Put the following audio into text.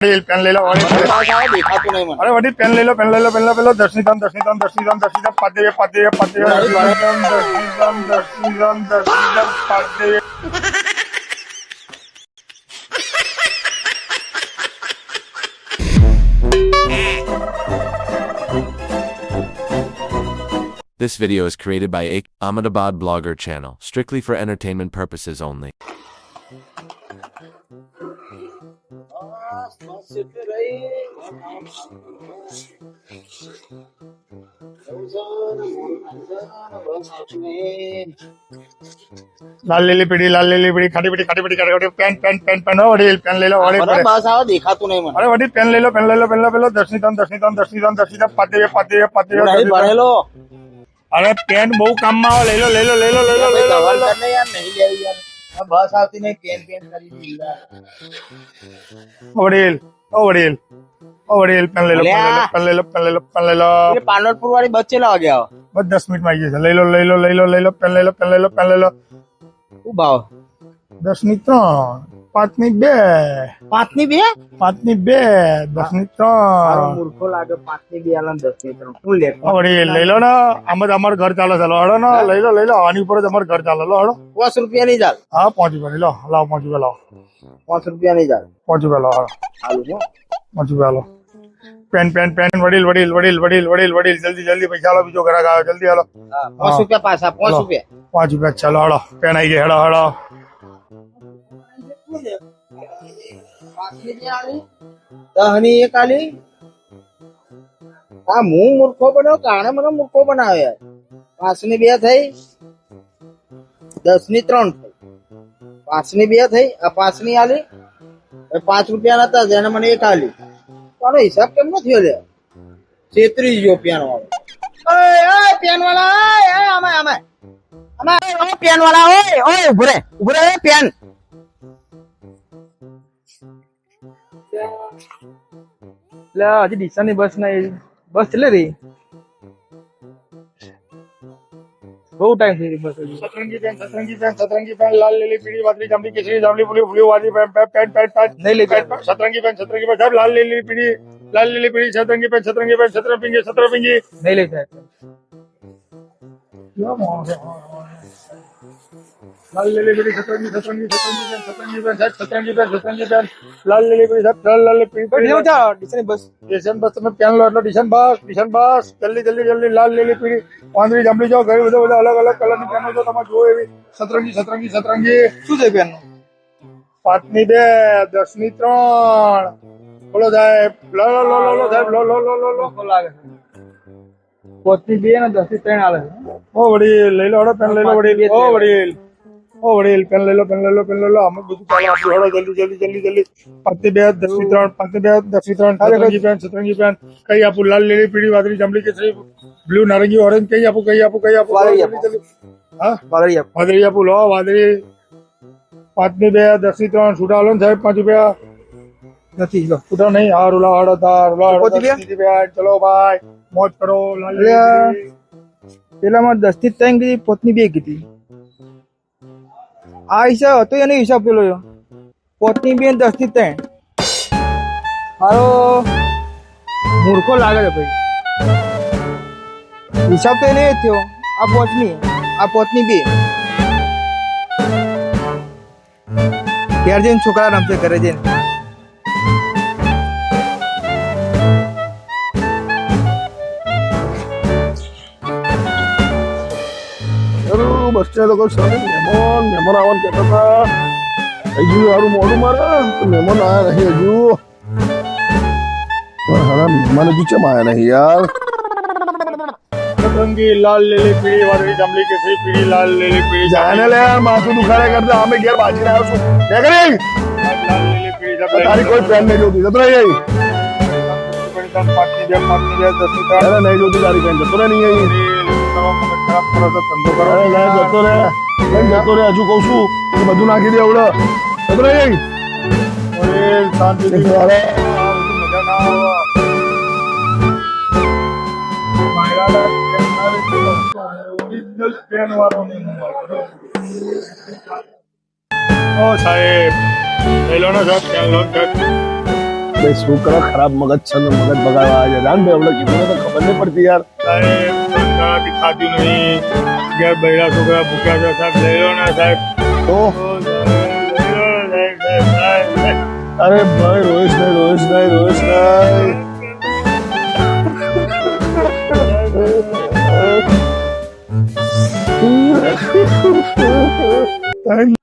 Pen ले लो દેખાતું નહીં મને. अरे वडी पेन ले लो पेन ले लो पेन लो पेन लो दर्शनी पाते This video is created by Ahmedabad Blogger Channel, strictly for entertainment purposes only. लाल लेली पीड़ी खाटी पीड़ी पेन पेन पेन पेन हो वडी पेन ले लो वडी બસ આવો દેખાતું નહીં મને. अरे वडी पेन ले लो पेन लो दर्शनी पाते નહીં ભણેલો. अरे पेन बहु काम में ले लो સવાલ કરને યાર નહીં લેવી યાર. આ બસ આવતી નહીં પેન પેન કરી દીધા. वडील पेन ले लो એટલે પાનોટપુર વાળી બસ ચેલા વાગે આવો? बस 10 मिनट में आई है ले लो पेन ले लो શું ભાવ? 10 ની 3 5 ની 2 5 ની 2? 5 ની 2 10 ની 3 મૂર્ખો લાગે. 5 ની 2 આલા 10 ની 3 શું લે? वडील ले लो ना आम अमर घर चालो चलो हड़ो ना ले लो आनी पर अमर घर चालो लो हड़ो 5 રૂપિયા नहीं जाल. हाँ 5 रुपया लो लाओ 5 रुपया लाओ 5 રૂપિયા नहीं जाल. 5 रुपया लो હાલું છું. 5 रुपया लो पेन वडील जल्दी पैसा लो बीजो ग्राहक आओ जल्दी हलो 5 રૂપિયા પાછા 5 રૂપિયા. 5 रुपया चलो हड़ो पेन आई गई हड़ो દહની એક આલી. આ હું મૂર્ખો બનાવ કારણે મને મૂર્ખો બનાવે યાર. 5 ની 2 થઈ, 10 ની 3 થઈ, 5 ની 2 થઈ. આ 5 ની આલી 5 રૂપિયા નતા જેને મને એક આલી. આનો હિસાબ કેમ નો થયો લે? 33 જો પેન વાળો. ઓય પેન વાળા ઓય આમે પેન વાળા ઓય ઉભરે પેન. હજી ડીસા ની બસ નહીં. બસ ચલે રહી. બહુ ટાઈમ થઈ ગઈ બસ હજી. सतरंगी पेन लाल लीली पीली वादली जामली केसरी जामली ब्लू वाली पेन नहीं ले जाए. सतरंगी पेन सब लाल लीली पीली सतरंगी पेन सतरंगी नहीं ले जाए. लाल लीली पीली सतरंगी पेन लाल लीली पीली सब लाल पीली ડીસા ની બસ. डिशन बस તમે पेन लो એટલે डिशन बस जल्दी लाल लीली पीली વાંદરી જાંબલી જો ઘણી બધા અલગ કલર ની પેનો જો તમે જુઓ એવી સતરંગી શું છે પેન? 5 ની 2 10 ની 3 બોલો સાહેબ લો સાહેબ લો લાગે છે. 5 ની 2 ને 10 ની 3 આલે છે. ઓ વડીલ લઈ લો હડો પેન લઈ લો વડીલ પેન લઈ લો અમે બધું ચાલો આપણું હડો જલ્દી 5 ની 2 10 ની 3 સતરંગી પેન કઈ આપું લાલ લીલી પીળી વાદળી જાંબલી કેસરી બ્લુ નારંગી ઓરેન્જ કઈ આપું વાદળી આપો. જલ્દી હા વાદળી આપો. વાદળી આપું લો વાદળી 5 ની 2 10 ની 3 છૂટા લો ને સાહેબ 5 રૂપિયા નથી લો. છૂટા નહીં હા રૂલા હડો તાર ચલો ભાઈ મોજ કરો લાલ લીલી પેલામાં 10 થી 3 કીધી, 5 ની 2 કીધી. આ હિસાબ હતો એનો હિસાબ પેલો 5 ની 2 ને 10 ની 3. મારો મૂર્ખો લાગે છે ભાઈ. હિસાબ તો એને જ થયો. આ 5 ની 2. ઘેર જઈને છોકરા રમશે ઘરે જઈને. બસ સ્ટેન્ડ લોકો મહેમાન આવવાનું કહેતા હતા હજુ સારું મોડું મારે તો મહેમાન આવ્યા નહીં હજુ મહેમાન હજુ કેમ આવ્યા નહીં યાર સતરંગી લાલ લીલી પીળી વાદળી જાંબલી કેસરી પીળી લાલ લીલી પીળી જાને લે માથું દુખાડે કરતા અમે ઘેર બાજી આવ્યો છું કે કરી લાલ લીલી પીળી તારી કોઈ પેન નહીં જોતી જતો રહી પાટની બે 10 નહીં જોતી તારી પેન જતો રહે નહીં ખરાબ કરો તો ધંધો કરો જતો રે હજુ કઉ છું બધું નાખી દે એવડે જતો રે શાંતિ મજા ના આવે ઓ સાહેબ લઈ લો ને સાહેબ બે શું કરો ખરાબ મગજ છે ને મગજ બગાડવા આવે છે જાન ભાઈ હમણાં કીધું ને તો ખબર નહીં પડતી યાર સાહેબ કંટાળાથી ખાતું નહીં ઘેર બૈરા છોકરા ભૂખ્યા છે સાહેબ લઈ લો ને સાહેબ તો ઓ સાહેબ, લઈ લો ને સાહેબ. અરે ભાઈ રોહિશભાઈ Thank